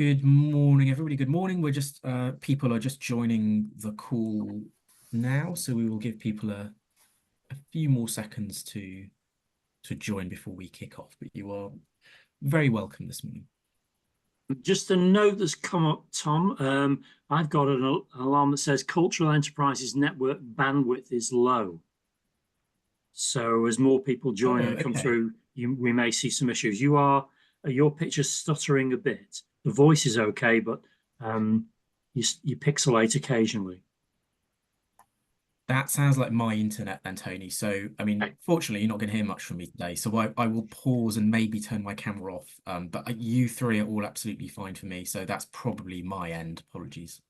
Good morning, everybody. Good morning. We're just people are just joining the call now, so we will give people a few more seconds to join before we kick off. But you are very welcome this morning. Just a note that's come up, Tom. I've got an alarm that says Cultural Enterprises network bandwidth is low. So as more people join and come through, we may see some issues. Your picture's stuttering a bit. The voice is okay, but you pixelate occasionally. That sounds like my internet then, Tony. So, I mean, fortunately, you're not going to hear much from me today. So I will pause and maybe turn my camera off. But you three are all absolutely fine for me. So that's probably my end. Apologies.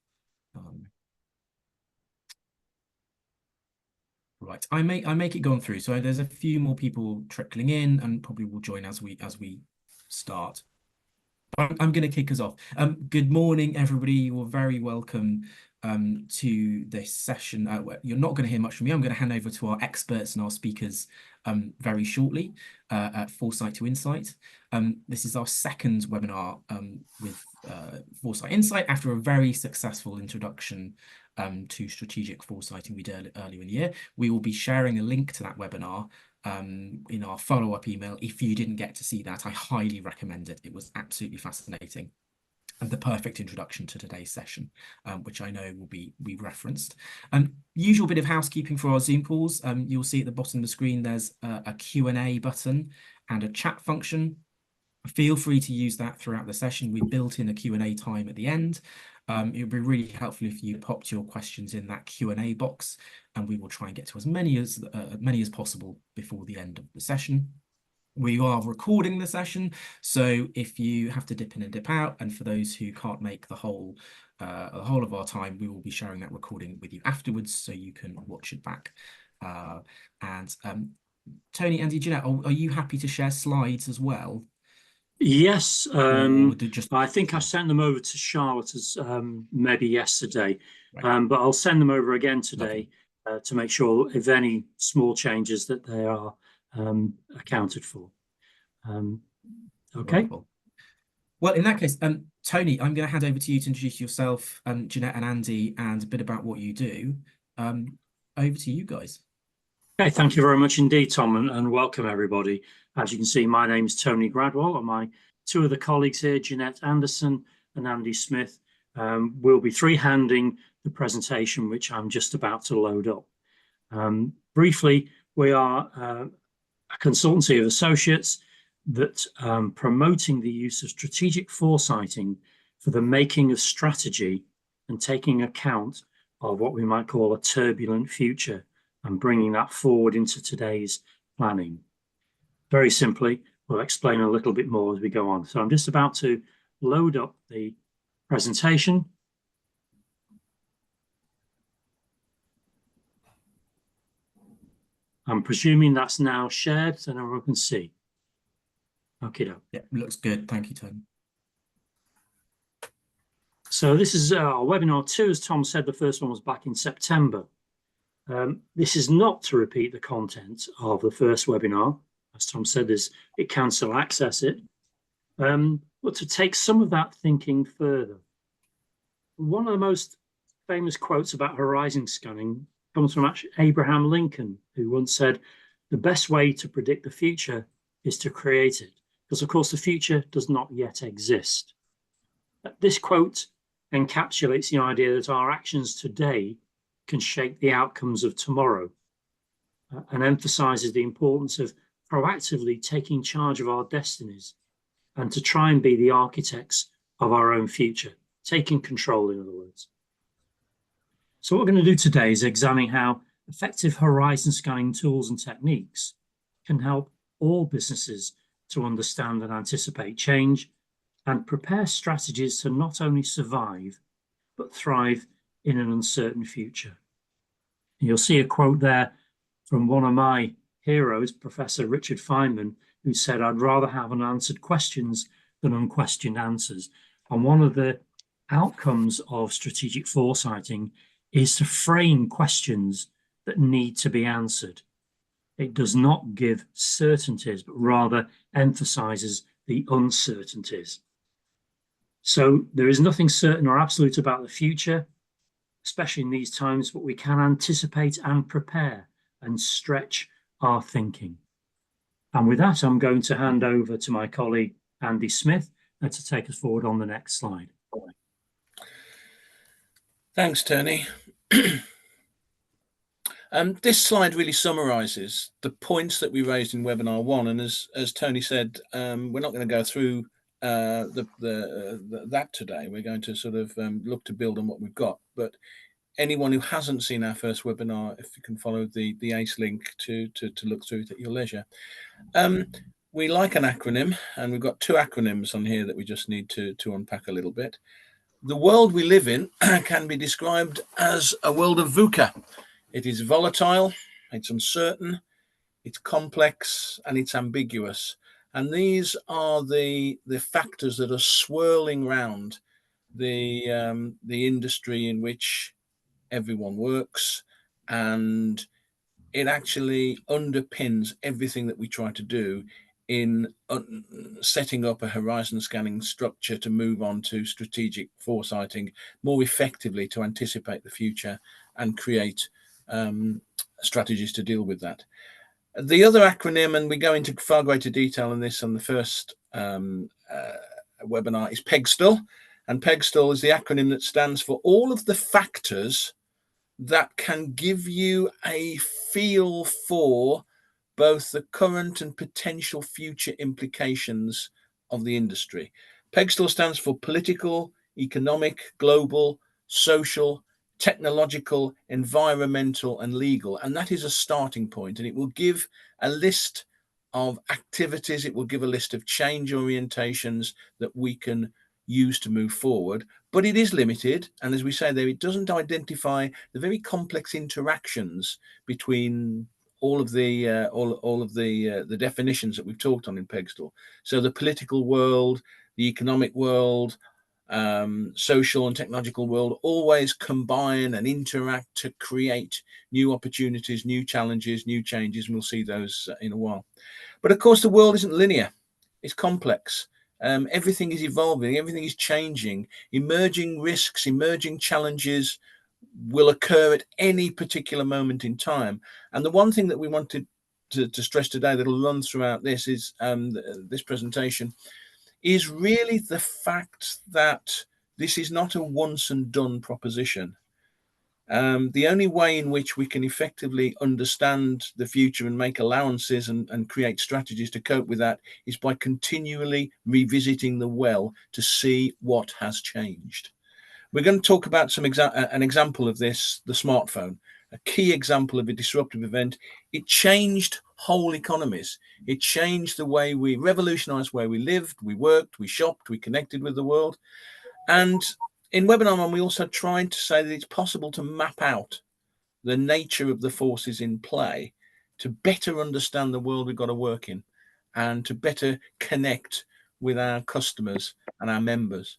Right, I make it gone through. So there's a few more people trickling in, and probably will join as we start. I'm going to kick us off. Good morning, everybody. You're very welcome to this session. You're not going to hear much from me. I'm going to hand over to our experts and our speakers very shortly at Foresight to Insight. This is our second webinar with Foresight Insight after a very successful introduction to strategic foresighting we did earlier in the year. We will be sharing a link to that webinar in our follow-up email. If you didn't get to see that, I highly recommend it. It was absolutely fascinating and the perfect introduction to today's session, which I know will be referenced. Usual bit of housekeeping for our Zoom calls. You'll see at the bottom of the screen there's a Q&A button and a chat function. Feel free to use that throughout the session. We've built in a Q&A time at the end. It would be really helpful if you popped your questions in that Q&A box, and we will try and get to as many as possible before the end of the session. We are recording the session, so if you have to dip in and dip out, and for those who can't make the whole of our time, we will be sharing that recording with you afterwards, so you can watch it back. Tony, Andy, Jeanette, are you happy to share slides as well? Yes, I think I sent them over to Charlotte as maybe yesterday, right. But I'll send them over again today to make sure if any small changes that they are accounted for. Okay. Wonderful. Well, in that case, Tony, I'm going to hand over to you to introduce yourself, Jeanette and Andy, and a bit about what you do. Over to you guys. Okay, thank you very much indeed, Tom, and welcome everybody. As you can see, my name's Tony Gradwell, and my two other colleagues here, Jeanette Anderson and Andy Smith, will be three-handing the presentation, which I'm just about to load up. Briefly, we are a consultancy of associates that promoting the use of strategic foresighting for the making of strategy and taking account of what we might call a turbulent future and bringing that forward into today's planning. Very simply, we'll explain a little bit more as we go on. So I'm just about to load up the presentation. I'm presuming that's now shared so everyone can see. Okay. Yeah, looks good. Thank you, Tony. So this is our webinar 2. As Tom said, the first one was back in September. This is not to repeat the content of the first webinar. As Tom said, it can still access it, but to take some of that thinking further. One of the most famous quotes about horizon scanning comes from actually Abraham Lincoln, who once said, the best way to predict the future is to create it, because of course the future does not yet exist. This quote encapsulates the idea that our actions today can shape the outcomes of tomorrow, and emphasizes the importance of proactively taking charge of our destinies and to try and be the architects of our own future, taking control, in other words. So what we're going to do today is examine how effective horizon scanning tools and techniques can help all businesses to understand and anticipate change and prepare strategies to not only survive, but thrive in an uncertain future. You'll see a quote there from one of my heroes, Professor Richard Feynman, who said, I'd rather have unanswered questions than unquestioned answers. And one of the outcomes of strategic foresighting is to frame questions that need to be answered. It does not give certainties, but rather emphasizes the uncertainties. So there is nothing certain or absolute about the future, especially in these times, but we can anticipate and prepare and stretch our thinking. And with that, I'm going to hand over to my colleague, Andy Smith, to take us forward on the next slide. Thanks, Tony. This slide really summarises the points that we raised in webinar 1, and as Tony said, we're not going to go through that today. We're going to sort of look to build on what we've got. But anyone who hasn't seen our first webinar, if you can follow the ACE link to look through it at your leisure. We like an acronym, and we've got 2 acronyms on here that we just need to unpack a little bit. The world we live in can be described as a world of VUCA. It is volatile, it's uncertain, it's complex, and it's ambiguous. And these are the factors that are swirling around the industry in which everyone works, and it actually underpins everything that we try to do in setting up a horizon scanning structure to move on to strategic foresighting more effectively to anticipate the future and create strategies to deal with that. The other acronym, and we go into far greater detail on this on the first webinar, is PEGSTIL. And PEGSTIL is the acronym that stands for all of the factors that can give you a feel for both the current and potential future implications of the industry. PEGSTIL stands for political, economic, global, social, technological, environmental, and legal. And that is a starting point, and it will give a list of activities, it will give a list of change orientations that we can use to move forward. But it is limited, and as we say there, it doesn't identify the very complex interactions between all of the definitions that we've talked on in PEGSTIL. So the political world, the economic world, social and technological world always combine and interact to create new opportunities, new challenges, new changes, and we'll see those in a while. But of course, the world isn't linear; it's complex. Everything is evolving, everything is changing. Emerging risks, emerging challenges will occur at any particular moment in time. And the one thing that we wanted to stress today that'll run throughout this is this presentation is really the fact that this is not a once and done proposition. The only way in which we can effectively understand the future and make allowances and create strategies to cope with that is by continually revisiting the well to see what has changed. We're going to talk about an example of this, the smartphone, a key example of a disruptive event. It changed whole economies. It changed the way we revolutionized where we lived, we worked, we shopped, we connected with the world. And in webinar 1, we also tried to say that it's possible to map out the nature of the forces in play to better understand the world we've got to work in and to better connect with our customers and our members.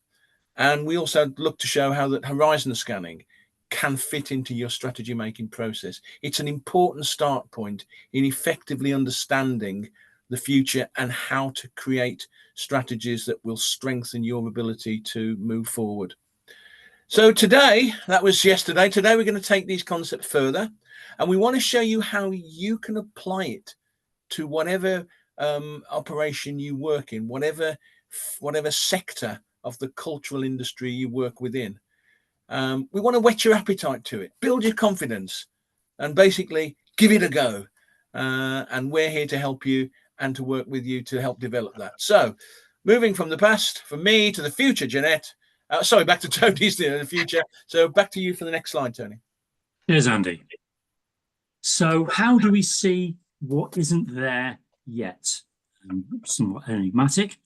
And we also look to show how that horizon scanning can fit into your strategy making process. It's an important start point in effectively understanding the future and how to create strategies that will strengthen your ability to move forward. So today, that was yesterday, today we're going to take these concepts further, and we want to show you how you can apply it to whatever operation you work in, whatever sector of the cultural industry you work within. We want to whet your appetite to it, build your confidence, and basically give it a go. And we're here to help you and to work with you to help develop that. So moving from the past, from me to the future, Jeanette. Sorry, back to Tony's in the future. So back to you for the next slide, Tony. Here's Andy. So how do we see what isn't there yet? Somewhat enigmatic.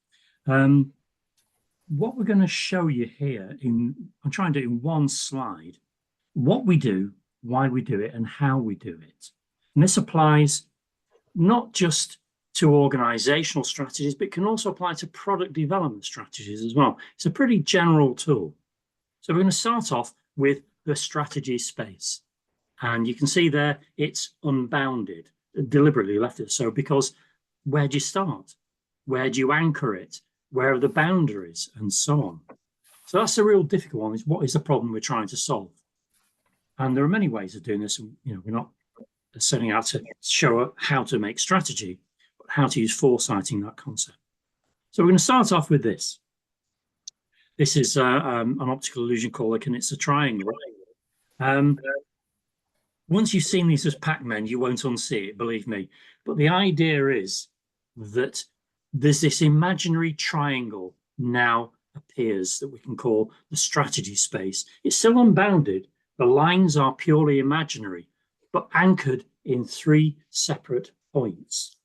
What we're going to show you here, I'm trying to do in one slide, what we do, why we do it, and how we do it. And this applies not just to organizational strategies, but can also apply to product development strategies as well. It's a pretty general tool. So we're going to start off with the strategy space. And you can see there, it's unbounded, deliberately left it so, because where do you start? Where do you anchor it? Where are the boundaries? And so on. So that's the real difficult one, is what is the problem we're trying to solve? And there are many ways of doing this. We're not setting out to show how to make strategy, but how to use foresighting, that concept. So we're going to start off with this. This is an optical illusion called a Knitzer triangle. Once you've seen these as Pac-Men, you won't unsee it, believe me. But the idea is that there's this imaginary triangle now appears that we can call the strategy space. It's still unbounded. The lines are purely imaginary, but anchored in 3 separate points.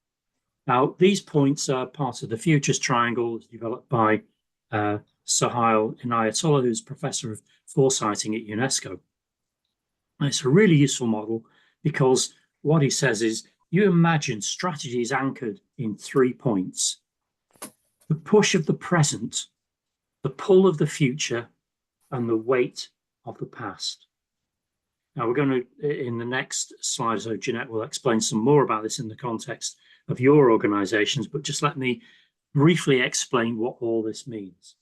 Now, these points are part of the futures triangle developed by Sohail Inayatullah, who's professor of foresighting at UNESCO. And it's a really useful model because what he says is, you imagine strategy is anchored in 3 points: the push of the present, the pull of the future, and the weight of the past. Now, we're going to, in the next slide, so Jeanette will explain some more about this in the context of your organizations, but just let me briefly explain what all this means.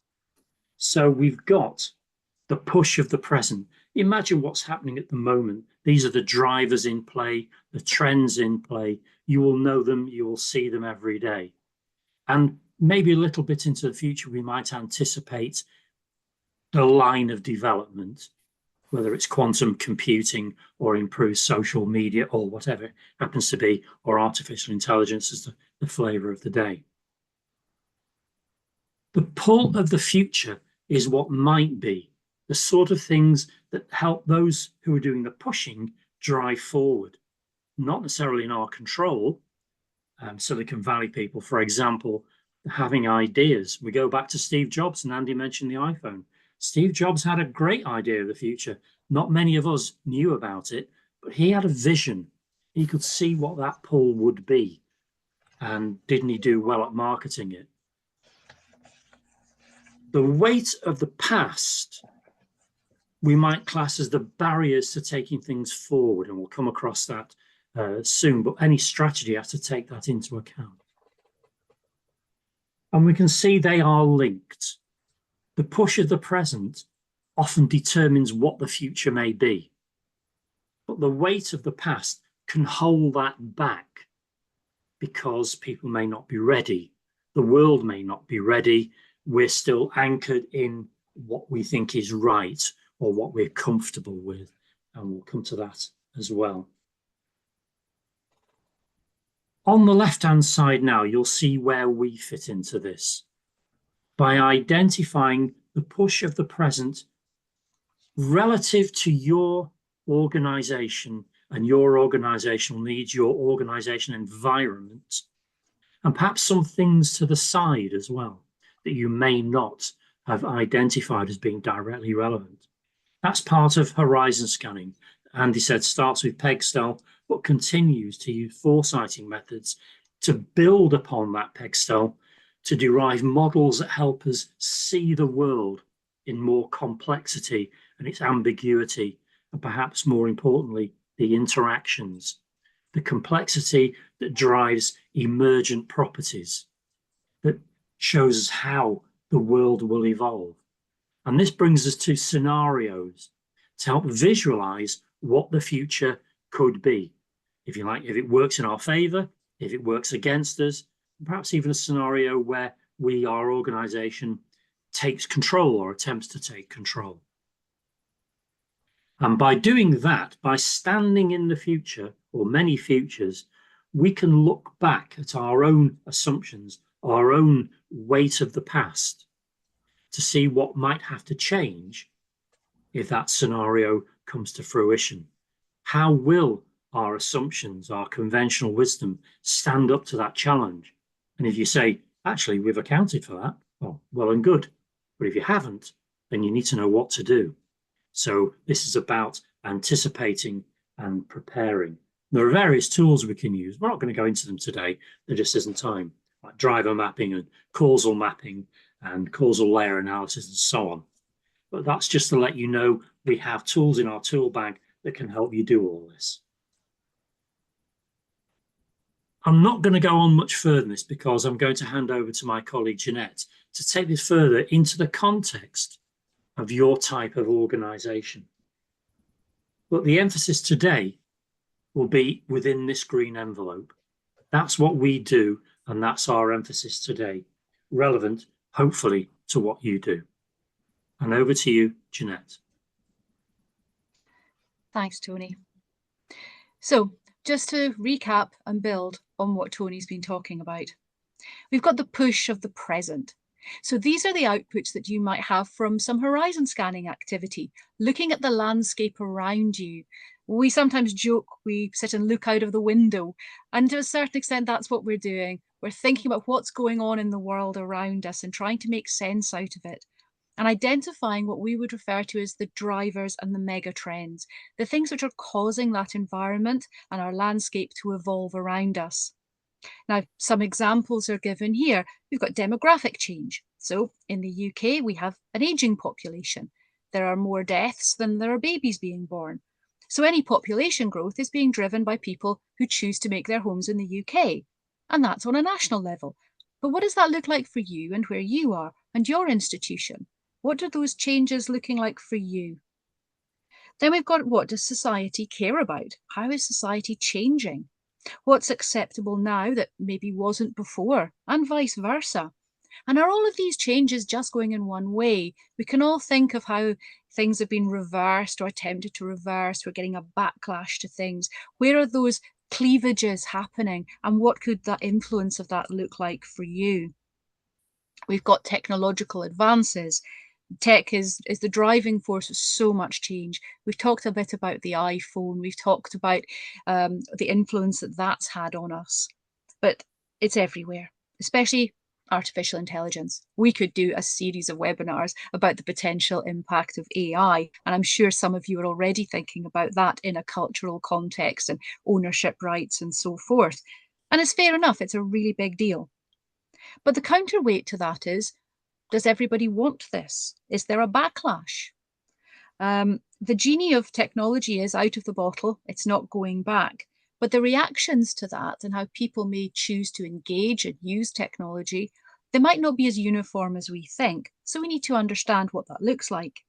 So we've got the push of the present. Imagine what's happening at the moment. These are the drivers in play, the trends in play. You will know them, you will see them every day. And maybe a little bit into the future, we might anticipate the line of development, whether it's quantum computing or improved social media or whatever it happens to be, or artificial intelligence as the flavor of the day. The pull of the future is what might be the sort of things that help those who are doing the pushing drive forward, not necessarily in our control. Silicon Valley people, for example, having ideas. We go back to Steve Jobs, and Andy mentioned the iPhone. Steve Jobs had a great idea of the future. Not many of us knew about it, but he had a vision. He could see what that pull would be. And didn't he do well at marketing it? The weight of the past we might class as the barriers to taking things forward, and we'll come across that soon, but any strategy has to take that into account. And we can see they are linked. The push of the present often determines what the future may be, but the weight of the past can hold that back because people may not be ready. The world may not be ready. We're still anchored in what we think is right or what we're comfortable with, and we'll come to that as well. On the left-hand side now, you'll see where we fit into this by identifying the push of the present relative to your organization and your organizational needs, your organization environment, and perhaps some things to the side as well that you may not have identified as being directly relevant. That's part of horizon scanning. Andy said starts with PEGSTEL, but continues to use foresighting methods to build upon that PEGSTEL to derive models that help us see the world in more complexity and its ambiguity, and perhaps more importantly, the interactions, the complexity that drives emergent properties, that shows us how the world will evolve. And this brings us to scenarios to help visualize what the future could be. If you like, if it works in our favor, if it works against us, perhaps even a scenario where our organization takes control or attempts to take control. And by doing that, by standing in the future or many futures, we can look back at our own assumptions, our own weight of the past, to see what might have to change if that scenario comes to fruition. How will our assumptions, our conventional wisdom, stand up to that challenge? And if you say, actually, we've accounted for that, well and good. But if you haven't, then you need to know what to do. So this is about anticipating and preparing. There are various tools we can use. We're not going to go into them today. There just isn't time, like driver mapping and causal mapping and causal layer analysis and so on. But that's just to let you know we have tools in our tool bag that can help you do all this. I'm not going to go on much further than this because I'm going to hand over to my colleague Jeanette to take this further into the context of your type of organisation. But the emphasis today will be within this green envelope. That's what we do, and that's our emphasis today, relevant, hopefully, to what you do. And over to you, Jeanette. Thanks, Tony. So just to recap and build on what Tony's been talking about, we've got the push of the present. So these are the outputs that you might have from some horizon scanning activity, looking at the landscape around you. We sometimes joke, we sit and look out of the window, and to a certain extent, that's what we're doing. We're thinking about what's going on in the world around us and trying to make sense out of it, and identifying what we would refer to as the drivers and the mega trends, the things which are causing that environment and our landscape to evolve around us. Now, some examples are given here. We've got demographic change. So in the UK, we have an ageing population. There are more deaths than there are babies being born. So any population growth is being driven by people who choose to make their homes in the UK. And that's on a national level. But what does that look like for you and where you are and your institution? What are those changes looking like for you? Then we've got, what does society care about? How is society changing? What's acceptable now that maybe wasn't before, and vice versa? And are all of these changes just going in one way? We can all think of how things have been reversed or attempted to reverse. We're getting a backlash to things. Where are those cleavages happening? And what could that influence of that look like for you? We've got technological advances. Tech is the driving force of so much change. We've talked a bit about the iPhone. We've talked about the influence that that's had on us, but it's everywhere, especially artificial intelligence. We could do a series of webinars about the potential impact of AI, and I'm sure some of you are already thinking about that in a cultural context and ownership rights and so forth. And it's fair enough, it's a really big deal. But the counterweight to that is, does everybody want this? Is there a backlash? The genie of technology is out of the bottle. It's not going back. But the reactions to that and how people may choose to engage and use technology, they might not be as uniform as we think. So we need to understand what that looks like.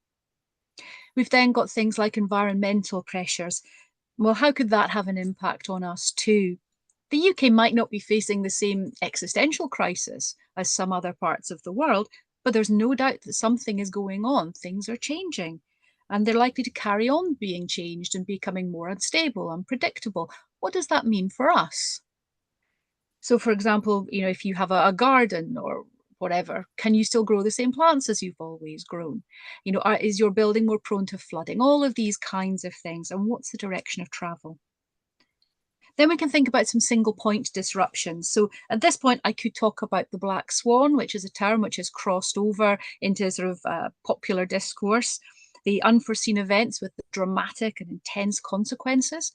We've then got things like environmental pressures. Well, how could that have an impact on us too? The UK might not be facing the same existential crisis as some other parts of the world, but there's no doubt that something is going on. Things are changing, and they're likely to carry on being changed and becoming more unstable, unpredictable. What does that mean for us? So, for example, if you have a garden or whatever, can you still grow the same plants as you've always grown? Is your building more prone to flooding? All of these kinds of things, and what's the direction of travel? Then we can think about some single point disruptions. So at this point, I could talk about the black swan, which is a term which has crossed over into sort of popular discourse, the unforeseen events with the dramatic and intense consequences.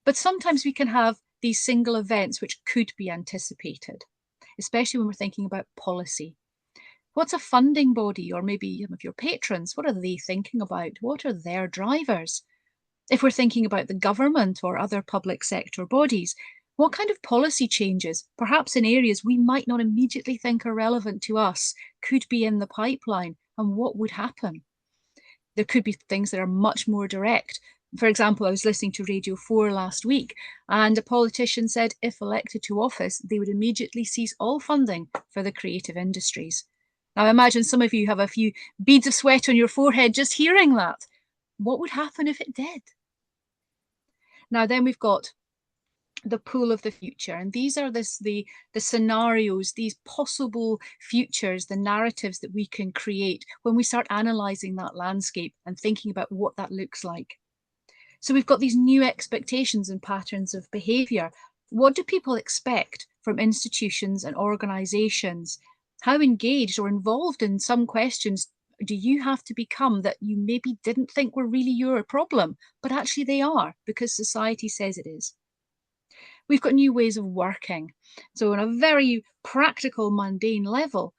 But sometimes we can have these single events which could be anticipated, especially when we're thinking about policy. What's a funding body, or maybe some of your patrons, what are they thinking about? What are their drivers? If we're thinking about the government or other public sector bodies, what kind of policy changes, perhaps in areas we might not immediately think are relevant to us, could be in the pipeline, and what would happen? There could be things that are much more direct. For example, I was listening to Radio 4 last week, and a politician said if elected to office, they would immediately cease all funding for the creative industries. Now, I imagine some of you have a few beads of sweat on your forehead just hearing that. What would happen if it did? Now, then we've got the pool of the future, and these are the scenarios, these possible futures, the narratives that we can create when we start analysing that landscape and thinking about what that looks like. So we've got these new expectations and patterns of behaviour. What do people expect from institutions and organisations? How engaged or involved in some questions do you have to become that you maybe didn't think were really your problem, but actually they are because society says it is? We've got new ways of working. So on a very practical, mundane level,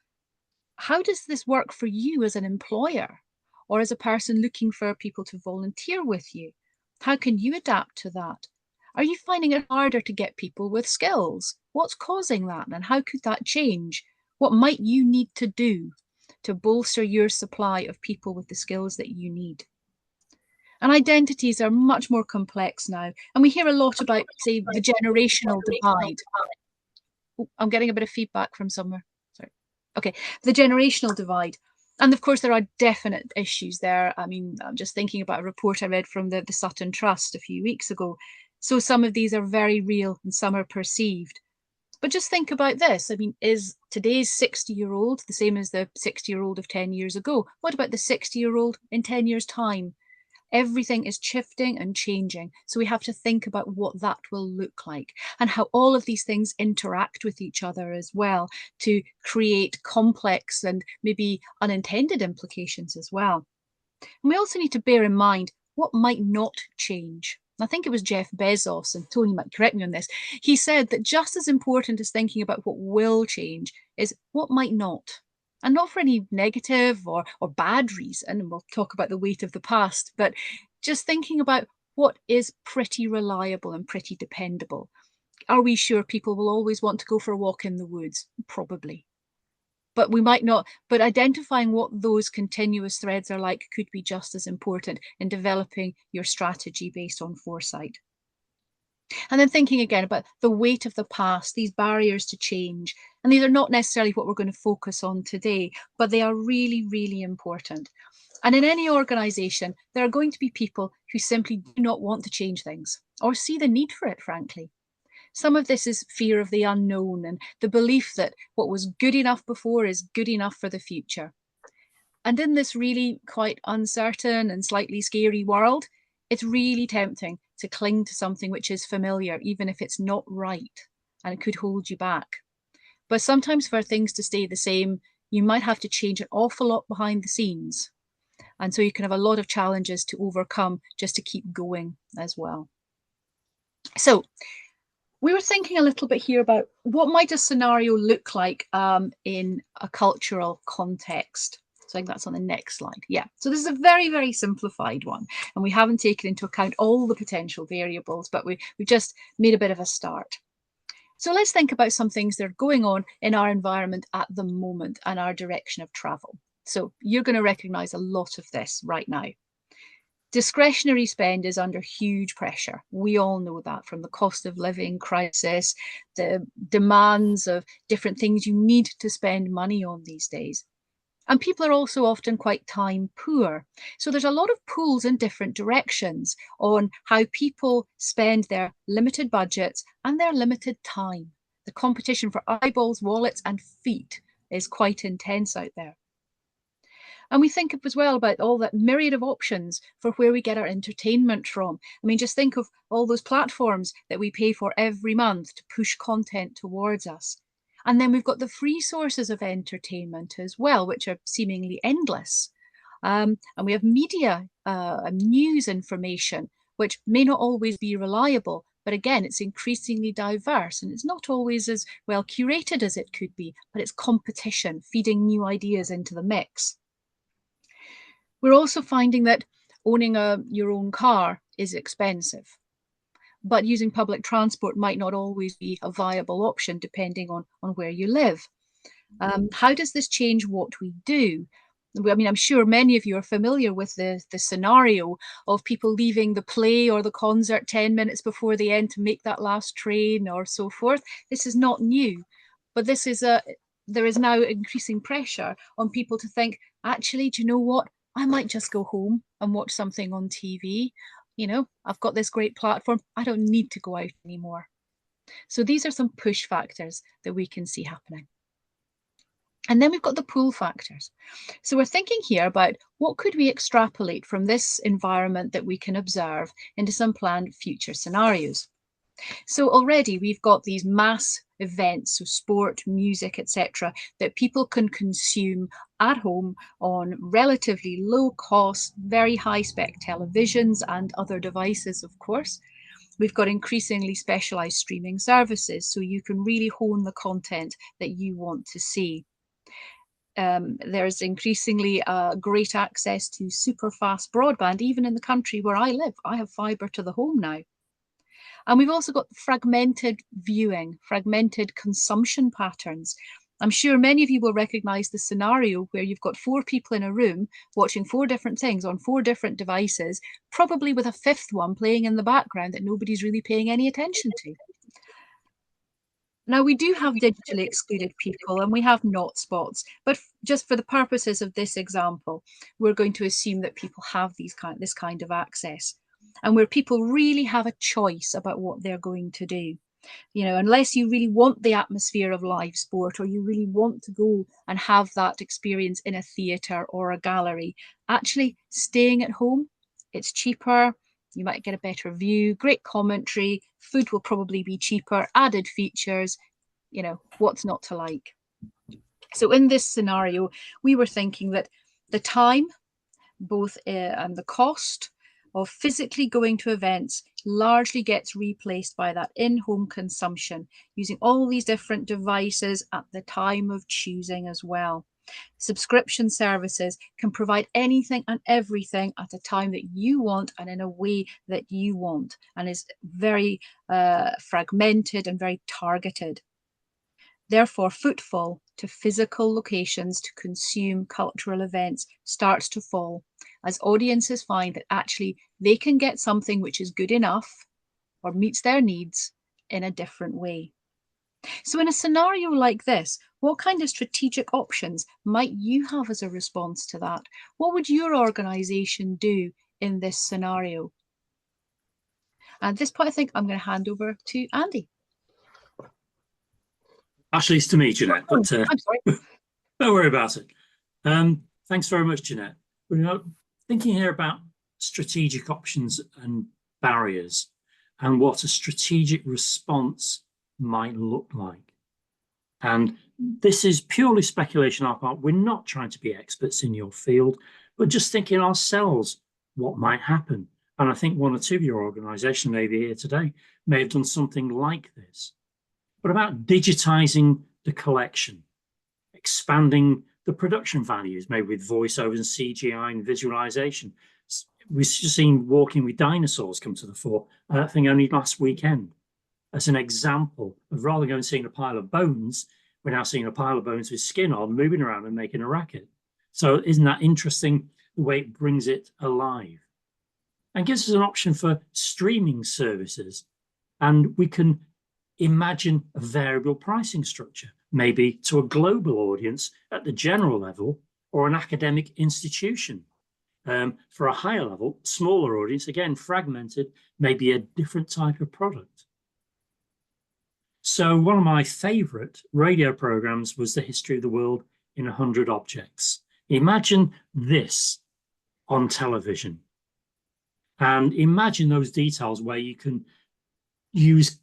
how does this work for you as an employer or as a person looking for people to volunteer with you? How can you adapt to that? Are you finding it harder to get people with skills? What's causing that, and how could that change? What might you need to do to bolster your supply of people with the skills that you need. And identities are much more complex now. And we hear a lot about, say, the generational divide. Oh, I'm getting a bit of feedback from somewhere. Sorry. Okay, the generational divide. And of course, there are definite issues there. I mean, I'm just thinking about a report I read from the Sutton Trust a few weeks ago. So some of these are very real and some are perceived. But just think about this. I mean, is today's 60-year-old the same as the 60-year-old of 10 years ago? What about the 60-year-old in 10 years' time? Everything is shifting and changing. So we have to think about what that will look like and how all of these things interact with each other as well to create complex and maybe unintended implications as well. And we also need to bear in mind what might not change. I think it was Jeff Bezos, and Tony might correct me on this. He said that just as important as thinking about what will change is what might not. And not for any negative or bad reason, and we'll talk about the weight of the past, but just thinking about what is pretty reliable and pretty dependable. Are we sure people will always want to go for a walk in the woods? Probably. But we might not, but identifying what those continuous threads are like could be just as important in developing your strategy based on foresight. And then thinking again about the weight of the past, these barriers to change. And these are not necessarily what we're going to focus on today, but they are really, really important. And in any organisation, there are going to be people who simply do not want to change things or see the need for it, frankly. Some of this is fear of the unknown and the belief that what was good enough before is good enough for the future. And in this really quite uncertain and slightly scary world, it's really tempting to cling to something which is familiar, even if it's not right, and it could hold you back. But sometimes for things to stay the same, you might have to change an awful lot behind the scenes. And so you can have a lot of challenges to overcome just to keep going as well. So we were thinking a little bit here about what might a scenario look like in a cultural context. So I think that's on the next slide. Yeah, so this is a very, very simplified one, and we haven't taken into account all the potential variables, but we've just made a bit of a start. So let's think about some things that are going on in our environment at the moment and our direction of travel. So you're going to recognise a lot of this right now. Discretionary spend is under huge pressure. We all know that, from the cost of living crisis, the demands of different things you need to spend money on these days. And people are also often quite time poor. So there's a lot of pulls in different directions on how people spend their limited budgets and their limited time. The competition for eyeballs, wallets, and feet is quite intense out there. And we think as well about all that myriad of options for where we get our entertainment from. I mean, just think of all those platforms that we pay for every month to push content towards us. And then we've got the free sources of entertainment as well, which are seemingly endless. And we have media and news information, which may not always be reliable, but again, it's increasingly diverse and it's not always as well curated as it could be, but it's competition, feeding new ideas into the mix. We're also finding that owning your own car is expensive, but using public transport might not always be a viable option depending on where you live. How does this change what we do? I mean, I'm sure many of you are familiar with the scenario of people leaving the play or the concert 10 minutes before the end to make that last train or so forth. This is not new, but there is now increasing pressure on people to think, actually, do you know what? I might just go home and watch something on TV. You know, I've got this great platform. I don't need to go out anymore. So these are some push factors that we can see happening. And then we've got the pull factors. So we're thinking here about what could we extrapolate from this environment that we can observe into some planned future scenarios. So already we've got these mass events, so sport, music, etc., that people can consume at home on relatively low cost, very high spec televisions and other devices, of course. We've got increasingly specialized streaming services, so you can really hone the content that you want to see. There's increasingly great access to super fast broadband, even in the country where I live. I have fibre to the home now. And we've also got fragmented viewing, fragmented consumption patterns. I'm sure many of you will recognize the scenario where you've got 4 people in a room watching 4 different things on 4 different devices, probably with a 5th one playing in the background that nobody's really paying any attention to. Now, we do have digitally excluded people and we have not spots, but just for the purposes of this example, we're going to assume that people have this kind of access, and where people really have a choice about what they're going to do. You know, unless you really want the atmosphere of live sport, or you really want to go and have that experience in a theatre or a gallery, actually staying at home, it's cheaper. You might get a better view, great commentary, food will probably be cheaper, added features, you know, what's not to like? So in this scenario, we were thinking that the time, both and the cost of physically going to events largely gets replaced by that in-home consumption, using all these different devices at the time of choosing as well. Subscription services can provide anything and everything at a time that you want and in a way that you want, and is very fragmented and very targeted. Therefore, footfall to physical locations to consume cultural events starts to fall, as audiences find that actually they can get something which is good enough or meets their needs in a different way. So in a scenario like this, what kind of strategic options might you have as a response to that? What would your organisation do in this scenario? At this point, I think I'm going to hand over to Andy. Actually, it's to me, Jeanette, but I'm sorry. don't worry about it. Thanks very much, Jeanette. We're thinking here about strategic options and barriers and what a strategic response might look like. And this is purely speculation on our part. We're not trying to be experts in your field, but just thinking ourselves what might happen. And I think 1 or 2 of your organisation, maybe here today, may have done something like this. But about digitizing the collection, expanding the production values, maybe with voiceovers and CGI and visualization. We've just seen Walking with Dinosaurs come to the fore, I think only last weekend, as an example of rather than going and seeing a pile of bones, we're now seeing a pile of bones with skin on, moving around and making a racket. So isn't that interesting, the way it brings it alive? And gives us an option for streaming services. And we can imagine a variable pricing structure, maybe to a global audience at the general level, or an academic institution. For a higher level, smaller audience, again, fragmented, maybe a different type of product. So one of my favorite radio programs was The History of the World in 100 Objects. Imagine this on television. And imagine those details where you can use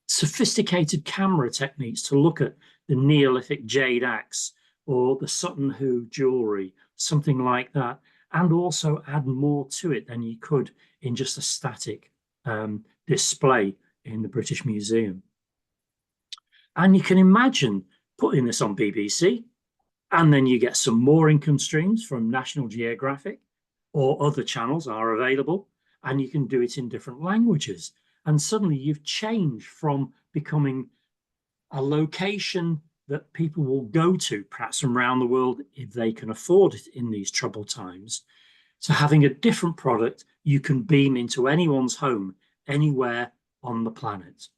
sophisticated camera techniques to look at the Neolithic jade axe or the Sutton Hoo jewelry, something like that, and also add more to it than you could in just a static display in the British Museum. And you can imagine putting this on BBC, and then you get some more income streams from National Geographic, or other channels are available, and you can do it in different languages. And suddenly you've changed from becoming a location that people will go to, perhaps from around the world, if they can afford it in these troubled times, to having a different product you can beam into anyone's home, anywhere on the planet.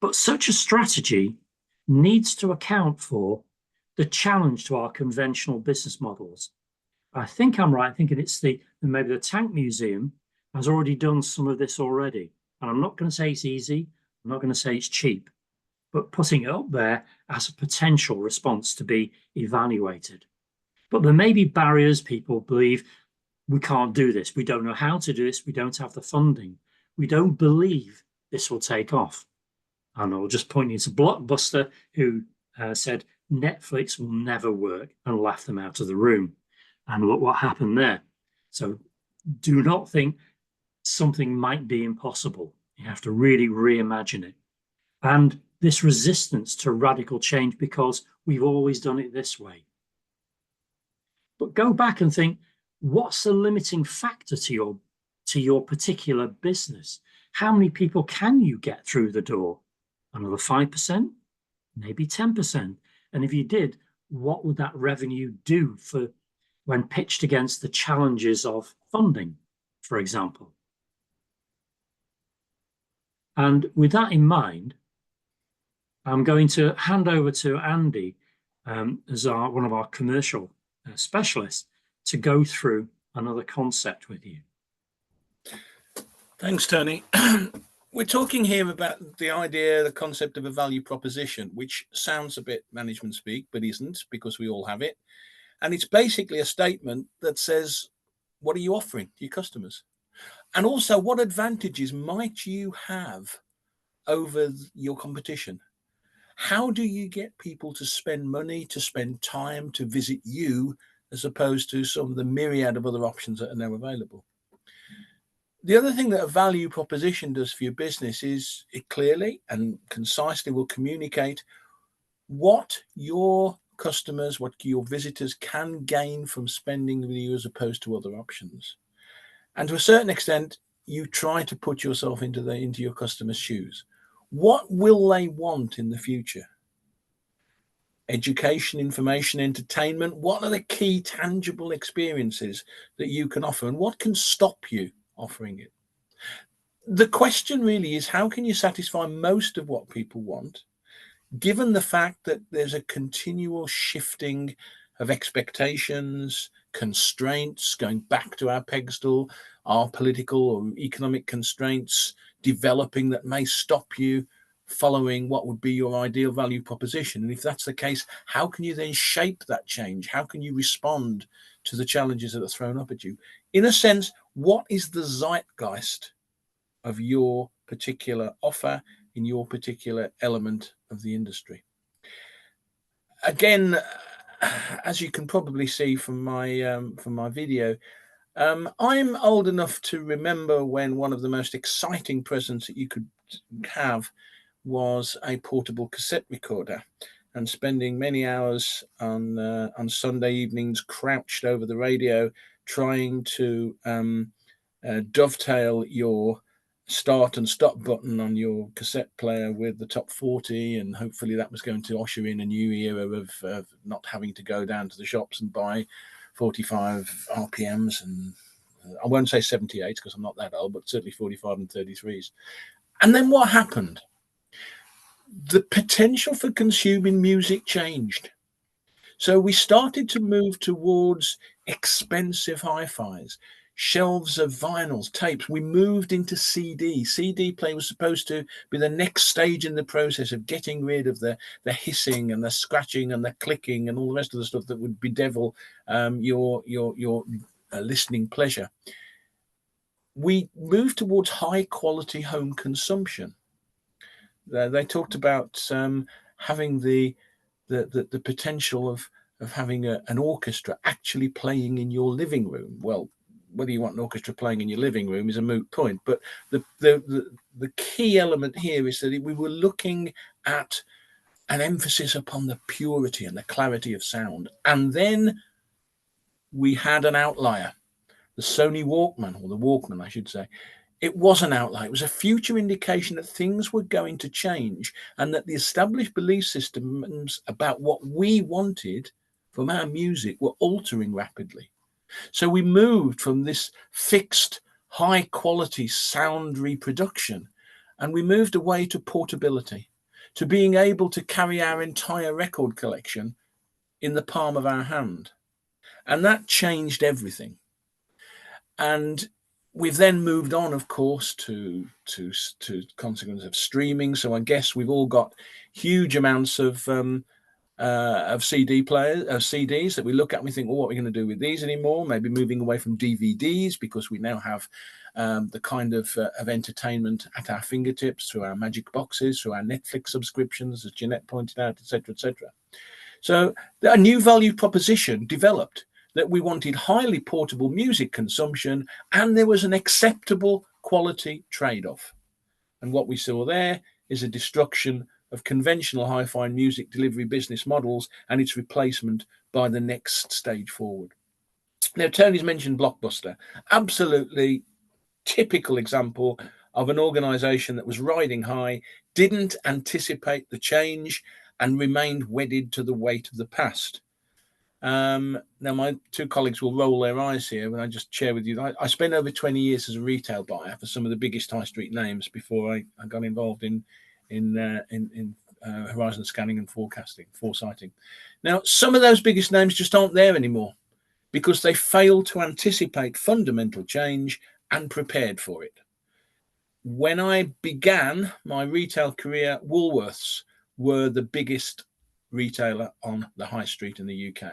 But such a strategy needs to account for the challenge to our conventional business models. I think I'm right thinking it's maybe the Tank Museum has already done some of this already. And I'm not going to say it's easy, I'm not going to say it's cheap, but putting it up there as a potential response to be evaluated. But there may be barriers. People believe we can't do this, we don't know how to do this, we don't have the funding, we don't believe this will take off. And I'll just point you to Blockbuster, who said Netflix will never work, and laughed them out of the room. And look what happened there. So do not think something might be impossible. You have to really reimagine it. And this resistance to radical change because we've always done it this way. But go back and think, what's the limiting factor to your particular business? How many people can you get through the door? Another 5%? maybe 10%. And if you did, what would that revenue do for when pitched against the challenges of funding, for example? And with that in mind, I'm going to hand over to Andy as one of our commercial specialists to go through another concept with you. Thanks, Tony. We're talking here about the idea, the concept of a value proposition, which sounds a bit management speak, but isn't, because we all have it. And it's basically a statement that says, what are you offering to your customers? And also, what advantages might you have over your competition? How do you get people to spend money, to spend time, to visit you, as opposed to some of the myriad of other options that are now available? The other thing that a value proposition does for your business is it clearly and concisely will communicate what your customers, what your visitors can gain from spending with you as opposed to other options. And to a certain extent, you try to put yourself into your customers' shoes. What will they want in the future? Education, information, entertainment. What are the key tangible experiences that you can offer, and what can stop you offering it? The question really is, how can you satisfy most of what people want, given the fact that there's a continual shifting of expectations, constraints, going back to our pedestal, our political or economic constraints developing that may stop you following what would be your ideal value proposition? And if that's the case, how can you then shape that change? How can you respond to the challenges that are thrown up at you? In a sense, what is the zeitgeist of your particular offer in your particular element of the industry? Again, as you can probably see from my video, I'm old enough to remember when one of the most exciting presents that you could have was a portable cassette recorder, and spending many hours on Sunday evenings crouched over the radio trying to dovetail your start and stop button on your cassette player with the top 40, and hopefully that was going to usher in a new era of not having to go down to the shops and buy 45 RPMs, and I won't say 78 because I'm not that old, but certainly 45 and 33s. And then what happened? The potential for consuming music changed. So we started to move towards expensive hi-fis, shelves of vinyls, tapes. We moved into CD. CD play was supposed to be the next stage in the process of getting rid of the hissing and the scratching and the clicking and all the rest of the stuff that would bedevil your listening pleasure. We moved towards high quality home consumption. They talked about having the potential of having an orchestra actually playing in your living room. Well, whether you want an orchestra playing in your living room is a moot point, but the key element here is that we were looking at an emphasis upon the purity and the clarity of sound. And then we had an outlier, the Sony Walkman, or the Walkman, I should say. It was an outlier. It was a future indication that things were going to change and that the established belief systems about what we wanted from our music were altering rapidly. So we moved from this fixed, high quality sound reproduction, and we moved away to portability, to being able to carry our entire record collection in the palm of our hand. And that changed everything. And we've then moved on, of course, to consequence of streaming. So I guess we've all got huge amounts of CD players, CDs that we look at and we think, well, what are we going to do with these anymore? Maybe moving away from DVDs because we now have the kind of entertainment at our fingertips through our magic boxes, through our Netflix subscriptions, as Jeanette pointed out, etc., etc. So a new value proposition developed, that we wanted highly portable music consumption and there was an acceptable quality trade-off. And what we saw there is a destruction of conventional hi-fi music delivery business models and its replacement by the next stage forward. Now, Tony's mentioned Blockbuster. Absolutely typical example of an organization that was riding high, didn't anticipate the change, and remained wedded to the weight of the past. Now, my two colleagues will roll their eyes here when I just share with you. I spent over 20 years as a retail buyer for some of the biggest high street names before I got involved in horizon scanning and foresighting. Now, some of those biggest names just aren't there anymore because they failed to anticipate fundamental change and prepared for it. When I began my retail career, Woolworths were the biggest retailer on the high street in the UK.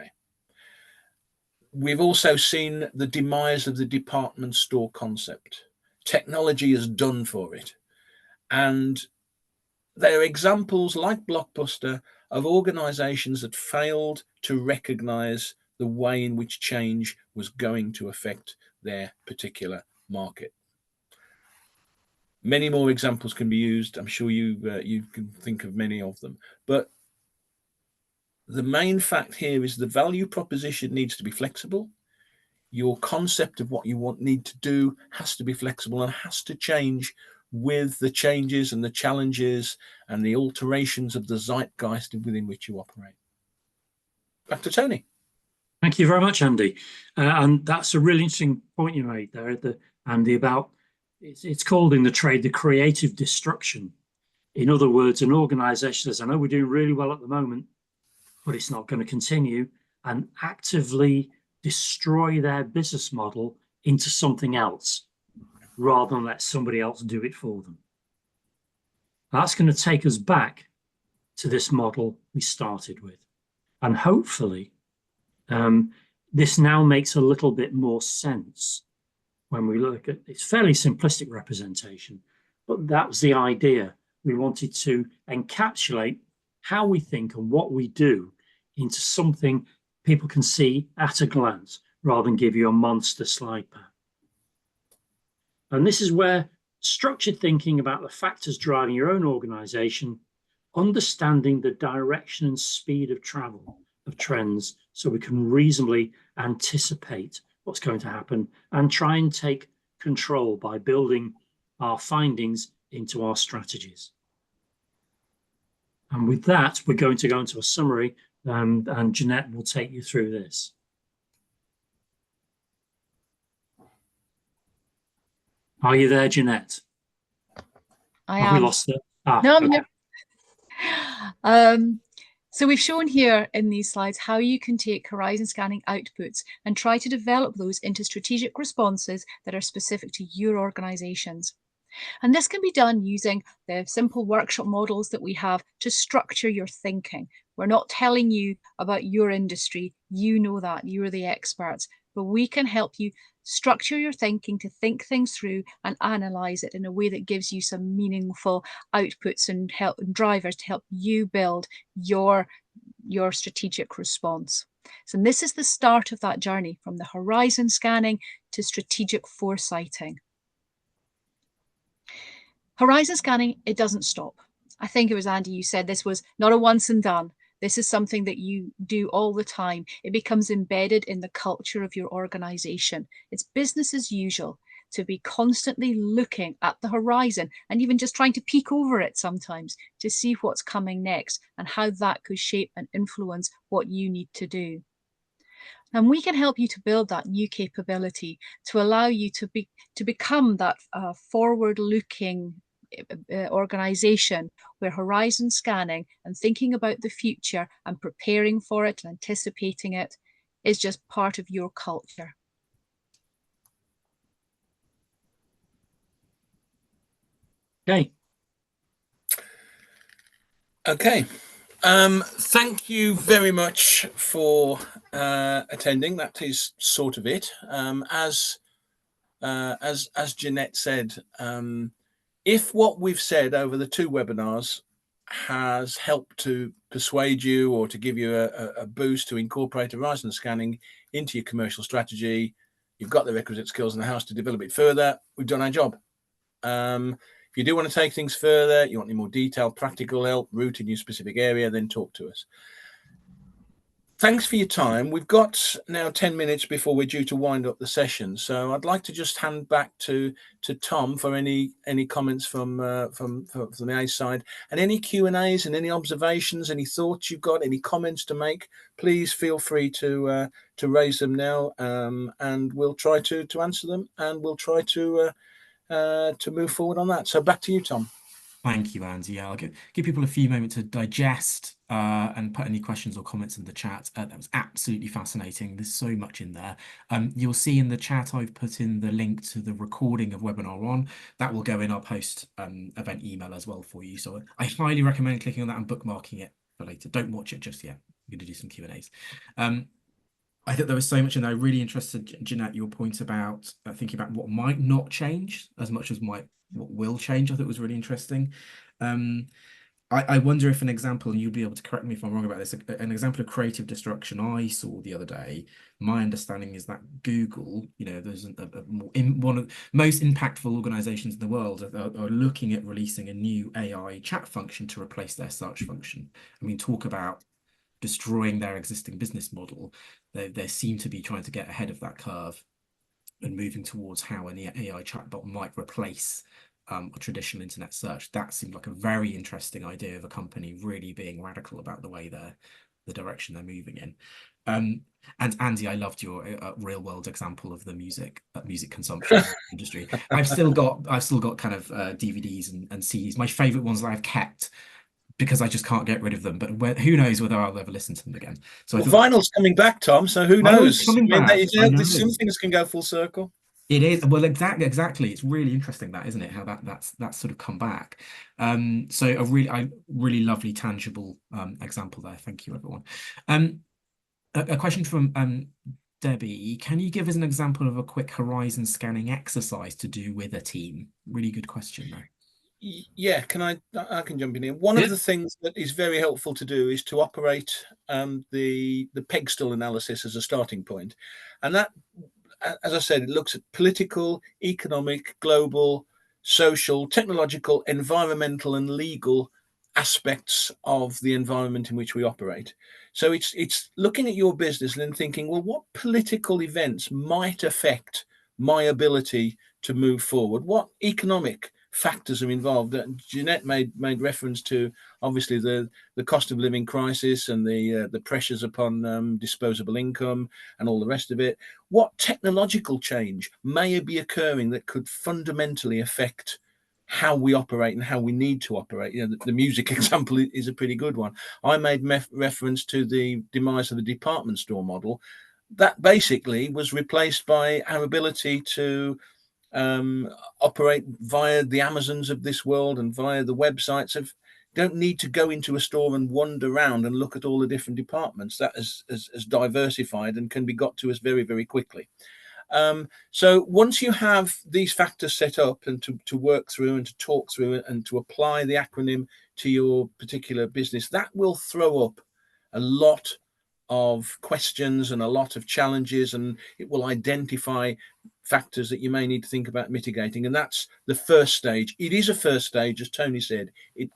We've also seen the demise of the department store concept. Technology is done for it. And there are examples like Blockbuster of organizations that failed to recognize the way in which change was going to affect their particular market. Many more examples can be used. I'm sure you can think of many of them. But the main fact here is the value proposition needs to be flexible. Your concept of what you need to do has to be flexible and has to change with the changes and the challenges and the alterations of the zeitgeist within which you operate. Back to Tony. Thank you very much, Andy. And that's a really interesting point you made there, Andy, about it's called in the trade the creative destruction. In other words, an organization says, I know we're doing really well at the moment, but it's not going to continue, and actively destroy their business model into something else rather than let somebody else do it for them. That's going to take us back to this model we started with. And hopefully, this now makes a little bit more sense when we look at it's fairly simplistic representation, but that was the idea. We wanted to encapsulate how we think and what we do into something people can see at a glance rather than give you a monster slide pack. And this is where structured thinking about the factors driving your own organization, understanding the direction and speed of travel of trends so we can reasonably anticipate what's going to happen and try and take control by building our findings into our strategies. And with that, we're going to go into a summary, and Jeanette will take you through this. Are you there, Jeanette? I Have am. we lost it? No, I'm here. So we've shown here in these slides how you can take horizon scanning outputs and try to develop those into strategic responses that are specific to your organizations. And this can be done using the simple workshop models that we have to structure your thinking. We're not telling you about your industry. You know that, you're the experts, but we can help you structure your thinking to think things through and analyze it in a way that gives you some meaningful outputs and drivers to help you build your strategic response. So this is the start of that journey from the horizon scanning to strategic foresighting. Horizon scanning, it doesn't stop. I think it was Andy, you said this was not a once and done. This is something that you do all the time. It becomes embedded in the culture of your organization. It's business as usual to be constantly looking at the horizon and even just trying to peek over it sometimes to see what's coming next and how that could shape and influence what you need to do. And we can help you to build that new capability to allow you to become that forward-looking organization where horizon scanning and thinking about the future and preparing for it and anticipating it is just part of your culture. Okay. Okay. Thank you very much for attending. That is sort of it. As Jeanette said, if what we've said over the two webinars has helped to persuade you or to give you a boost to incorporate horizon scanning into your commercial strategy, you've got the requisite skills in the house to develop it further, we've done our job. If you do want to take things further, you want any more detailed practical help, route in your specific area, then talk to us. thanks for your time. We've got now 10 minutes before we're due to wind up the session. So I'd like to just hand back to Tom for any comments from the A side, and any Q&As and any observations, any thoughts you've got, any comments to make. Please feel free to raise them now, and we'll try to answer them, and we'll try to move forward on that. So back to you, Tom. Thank you, Andy. Yeah, I'll give people a few moments to digest and put any questions or comments in the chat. That was absolutely fascinating. There's so much in there. You'll see in the chat I've put in the link to the recording of webinar 1. That will go in our post event email as well for you. So I highly recommend clicking on that and bookmarking it for later. Don't watch it just yet. I'm going to do some Q&As. I think there was so much in there. Really interested, Jeanette, your point about thinking about what might not change as much as what will change. I thought it was really interesting. I wonder if an example, and you'll be able to correct me if I'm wrong about this, an example of creative destruction I saw the other day, my understanding is that Google, there's one of the most impactful organizations in the world are looking at releasing a new AI chat function to replace their search function. I mean, talk about destroying their existing business model. They seem to be trying to get ahead of that curve and moving towards how an AI chatbot might replace a traditional internet search. That seemed like a very interesting idea of a company really being radical about the way the direction they're moving in. And Andy, I loved your real world example of the music consumption industry. I've still got kind of DVDs and CDs. My favorite ones that I've kept, because I just can't get rid of them. But who knows whether I'll ever listen to them again. So vinyl's coming back, Tom. So who knows? Coming back. Some things can go full circle. It is. Well, exactly. It's really interesting, that, isn't it? How that's sort of come back. So a really lovely, tangible example there. Thank you, everyone. A question from Debbie. Can you give us an example of a quick horizon scanning exercise to do with a team? Really good question there. Yeah, I can jump in here. One of the things that is very helpful to do is to operate the peg stool analysis as a starting point. And that, as I said, it looks at political, economic, global, social, technological, environmental, and legal aspects of the environment in which we operate. So it's looking at your business and then thinking, well, what political events might affect my ability to move forward? What economic factors are involved? Jeanette made reference to, obviously, the cost of living crisis and the pressures upon disposable income and all the rest of it. What technological change may be occurring that could fundamentally affect how we operate and how we need to operate? The music example is a pretty good one. I made reference to the demise of the department store model. That basically was replaced by our ability to operate via the Amazons of this world and via the websites of, don't need to go into a store and wander around and look at all the different departments. That is diversified and can be got to us very, very quickly. So once you have these factors set up and to work through and to talk through it and to apply the acronym to your particular business, that will throw up a lot of questions and a lot of challenges, and it will identify factors that you may need to think about mitigating. And that's the first stage. It is a first stage, as Tony said,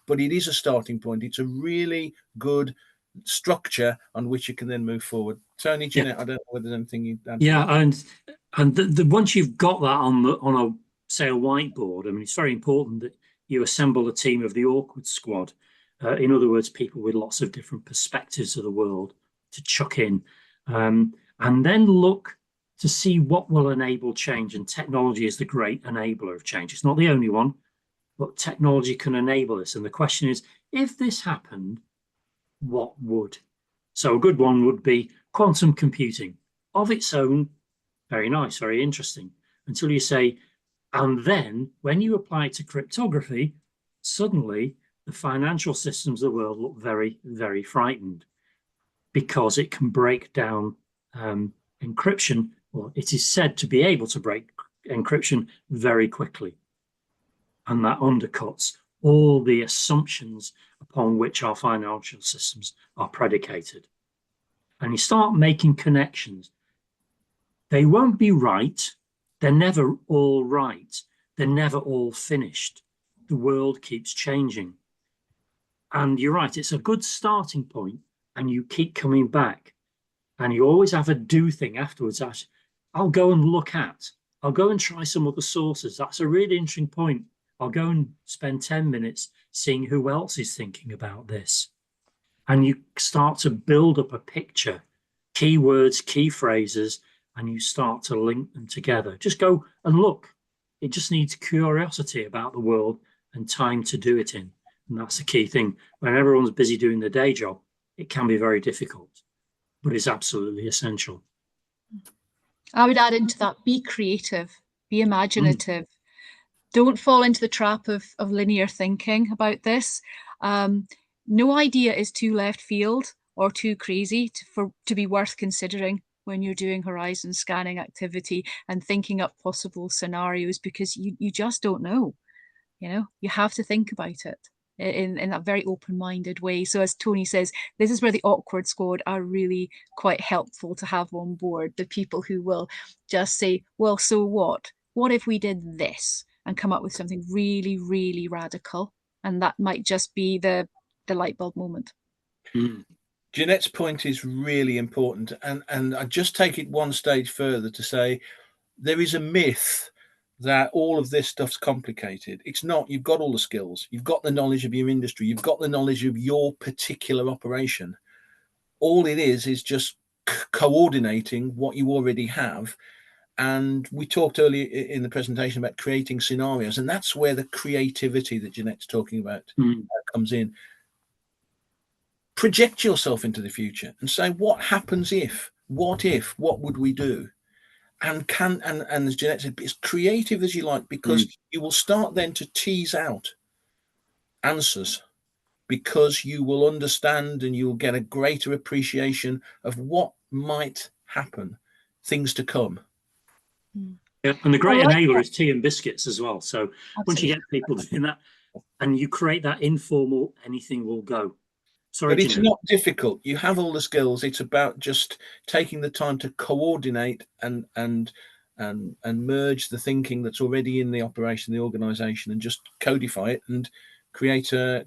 but it is a starting point. It's a really good structure on which you can then move forward. Tony, Jeanette, I don't know whether there's anything you'd add. Yeah, and once you've got that on a say a whiteboard, I mean, it's very important that you assemble a team of the awkward squad. In other words, people with lots of different perspectives of the world to chuck in, and then look to see what will enable change. And technology is the great enabler of change. It's not the only one, but technology can enable this. And the question is, if this happened, what would? So a good one would be quantum computing. Of its own, very nice, very interesting, until you say, and then when you apply it to cryptography, suddenly the financial systems of the world look very, very frightened, because it can break down encryption, or it is said to be able to break encryption very quickly. And that undercuts all the assumptions upon which our financial systems are predicated. And you start making connections. They won't be right. They're never all right. They're never all finished. The world keeps changing. And you're right, it's a good starting point, and you keep coming back. And you always have a do thing afterwards. I'll go and look at, I'll go and try some other sources. That's a really interesting point. I'll go and spend 10 minutes seeing who else is thinking about this. And you start to build up a picture, keywords, key phrases, and you start to link them together. Just go and look. It just needs curiosity about the world and time to do it in. And that's the key thing. When everyone's busy doing their day job, it can be very difficult, but it's absolutely essential. I would add into that, be creative, be imaginative. Don't fall into the trap of linear thinking about this. No idea is too left field or too crazy to be worth considering when you're doing horizon scanning activity and thinking up possible scenarios, because you just don't know. You have to think about it in that very open-minded way. So as Tony says, this is where the awkward squad are really quite helpful to have on board. The people who will just say, well, so what? What if we did this? And come up with something really, really radical. And that might just be the light bulb moment. Jeanette's point is really important. And I just take it one stage further to say there is a myth that all of this stuff's complicated. It's not. You've got all the skills. You've got the knowledge of your industry. You've got the knowledge of your particular operation. All it is just coordinating what you already have. And we talked earlier in the presentation about creating scenarios, and that's where the creativity that Jeanette's talking about comes in. Project yourself into the future and say, what happens if? What would we do? And as Jeanette said, be as creative as you like, because you will start then to tease out answers, because you will understand and you'll get a greater appreciation of what might happen, things to come. Yeah, and the great enabler is tea and biscuits as well. So once you get people doing that and you create that informal, anything will go. Sorry, but it's not difficult. You have all the skills. It's about just taking the time to coordinate and merge the thinking that's already in the operation, the organization, and just codify it and create a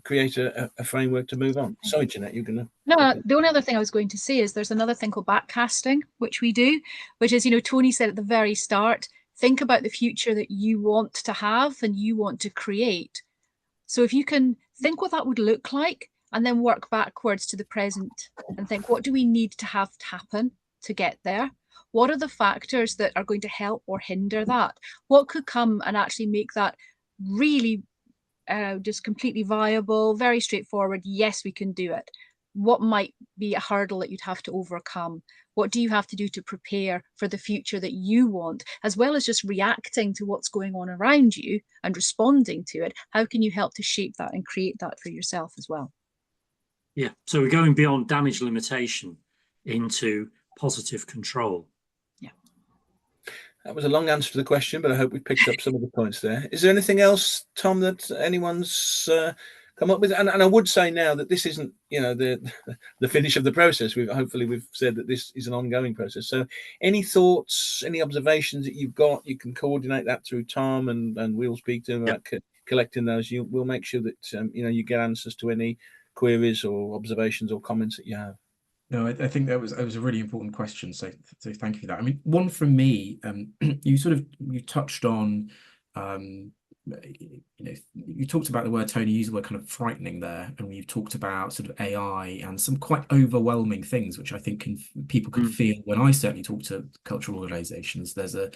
framework to move on. Sorry, Jeanette, you're gonna. No, the only other thing I was going to say is there's another thing called backcasting, which we do, which is, Tony said at the very start, think about the future that you want to have and you want to create. So if you can think what that would look like, and then work backwards to the present and think, what do we need to have to happen to get there? What are the factors that are going to help or hinder that? What could come and actually make that really just completely viable, very straightforward? Yes, we can do it. What might be a hurdle that you'd have to overcome? What do you have to do to prepare for the future that you want, as well as just reacting to what's going on around you and responding to it? How can you help to shape that and create that for yourself as well? Yeah, so we're going beyond damage limitation into positive control. Yeah. That was a long answer to the question, but I hope we picked up some of the points there. Is there anything else, Tom, that anyone's come up with? And I would say now that this isn't, the finish of the process. Hopefully we've said that this is an ongoing process. So any thoughts, any observations that you've got, you can coordinate that through Tom, and we'll speak to him about collecting those. We'll make sure that you get answers to any queries or observations or comments that you have. No, I think that was a really important question. So thank you for that. I mean, one from me, you touched on, you talked about the word, Tony, you used the word kind of frightening there, and you've talked about sort of AI and some quite overwhelming things, which I think people can feel. When I certainly talk to cultural organizations, there's a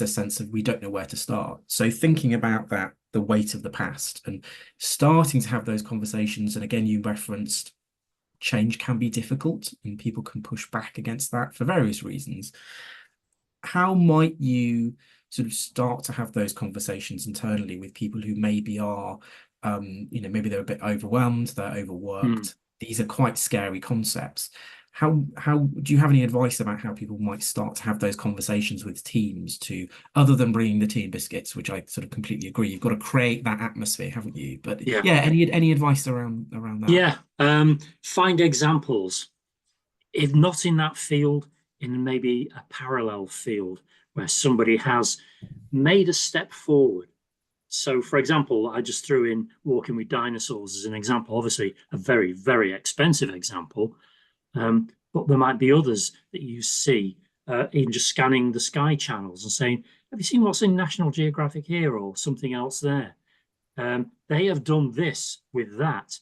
sense of we don't know where to start. So thinking about that, the weight of the past, and starting to have those conversations. And again, you referenced change can be difficult and people can push back against that for various reasons. How might you sort of start to have those conversations internally with people who maybe are, maybe they're a bit overwhelmed, they're overworked. These are quite scary concepts. How do you have any advice about how people might start to have those conversations with teams, to, other than bringing the tea and biscuits, which I sort of completely agree, you've got to create that atmosphere, haven't you? But any advice around that? Yeah, find examples, if not in that field, in maybe a parallel field where somebody has made a step forward. So, for example, I just threw in walking with dinosaurs as an example, obviously a very, very expensive example. but there might be others that you see, even just scanning the sky channels and saying, have you seen what's in National Geographic here or something else there? They have done this with that,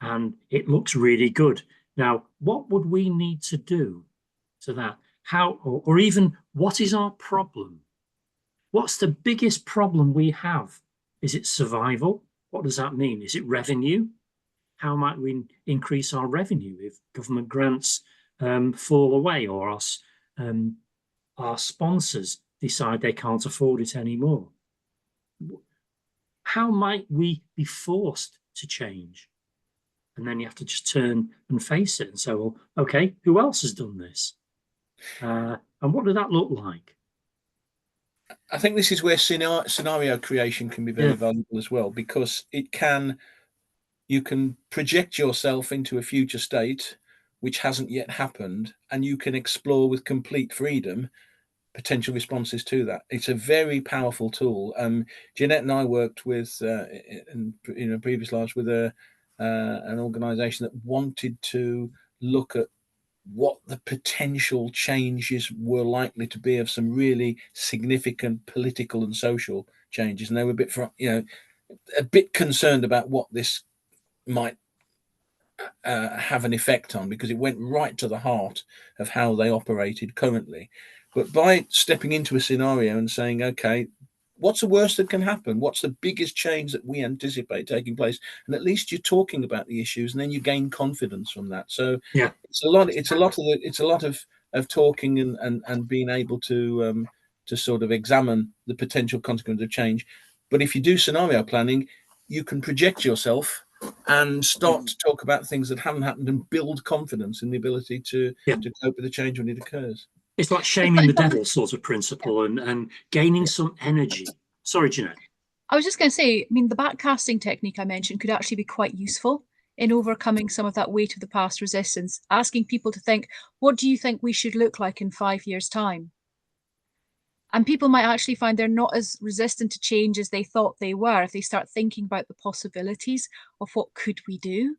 and it looks really good. Now, what would we need to do to that? How, or even what is our problem? What's the biggest problem we have? Is it survival? What does that mean? Is it revenue? How might we increase our revenue if government grants fall away, or our sponsors decide they can't afford it anymore? How might we be forced to change? And then you have to just turn and face it and say, well, okay, who else has done this? And what did that look like? I think this is where scenario creation can be very valuable as well, because you can project yourself into a future state which hasn't yet happened, and you can explore with complete freedom potential responses to that. It's a very powerful tool. Jeanette and I worked with in previous lives with an organization that wanted to look at what the potential changes were likely to be of some really significant political and social changes, and they were a bit concerned about what this might have an effect on, because it went right to the heart of how they operated currently. But by stepping into a scenario and saying, okay, what's the worst that can happen? What's the biggest change that we anticipate taking place? And at least you're talking about the issues, and then you gain confidence from that. So it's a lot of talking and being able to sort of examine the potential consequences of change. But if you do scenario planning, you can project yourself and start to talk about things that haven't happened and build confidence in the ability to cope with the change when it occurs. It's like shaming the devil sort of principle and gaining some energy. Sorry, Jeanette. I was just going to say, I mean, the backcasting technique I mentioned could actually be quite useful in overcoming some of that weight of the past resistance, asking people to think, what do you think we should look like in 5 years' time? And people might actually find they're not as resistant to change as they thought they were if they start thinking about the possibilities of what could we do.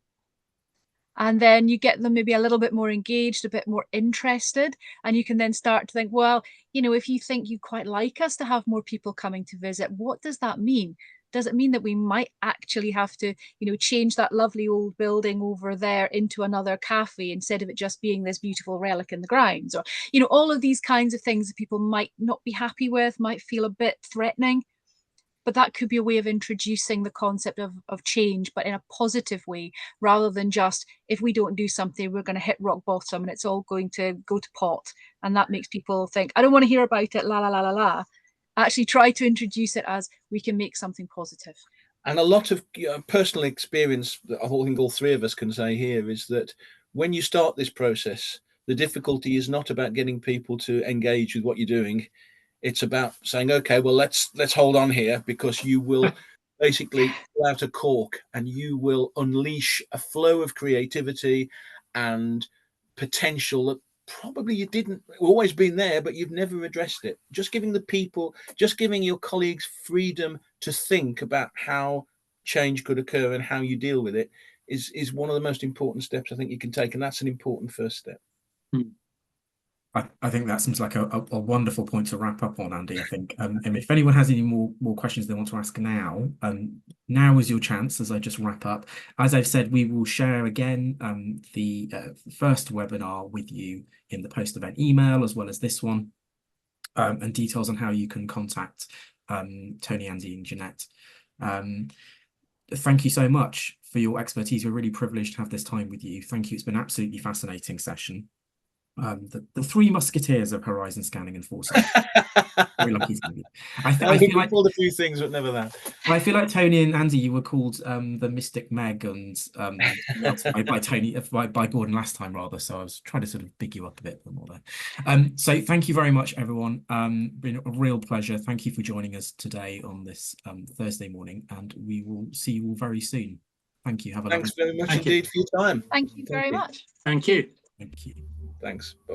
And then you get them maybe a little bit more engaged, a bit more interested, and you can then start to think, well, if you think you'd quite like us to have more people coming to visit, what does that mean? Does it mean that we might actually have to, change that lovely old building over there into another cafe instead of it just being this beautiful relic in the grounds? Or, all of these kinds of things that people might not be happy with, might feel a bit threatening. But that could be a way of introducing the concept of change, but in a positive way, rather than just, if we don't do something, we're going to hit rock bottom and it's all going to go to pot. And that makes people think, I don't want to hear about it, la, la, la, la, la. Actually try to introduce it as we can make something positive. And a lot of personal experience that I think all three of us can say here is that when you start this process, the difficulty is not about getting people to engage with what you're doing. It's about saying, okay, well, let's hold on here, because you will basically pull out a cork and you will unleash a flow of creativity and potential that probably you didn't always been there, but you've never addressed it. Just giving your colleagues freedom to think about how change could occur and how you deal with it is one of the most important steps I think you can take. And that's an important first step. I think that seems like a wonderful point to wrap up on, Andy. I think, and if anyone has any more questions they want to ask now, now is your chance. As I just wrap up, as I've said, we will share again the first webinar with you in the post-event email, as well as this one, and details on how you can contact Tony, Andy, and Jeanette. Thank you so much for your expertise. We're really privileged to have this time with you. Thank you. It's been an absolutely fascinating session. The three musketeers of horizon scanning and foresight. Very lucky to be. I feel like called a few things, but never that. I feel like Tony and Andy, you were called the Mystic Meg and by Gordon last time rather. So I was trying to sort of big you up a bit more there. So thank you very much, everyone. Been a real pleasure. Thank you for joining us today on this Thursday morning, and we will see you all very soon. Thank you. Have a Thanks very much indeed for your time. Thank you very much. Thank you. Thank you. Thanks. Bye-bye.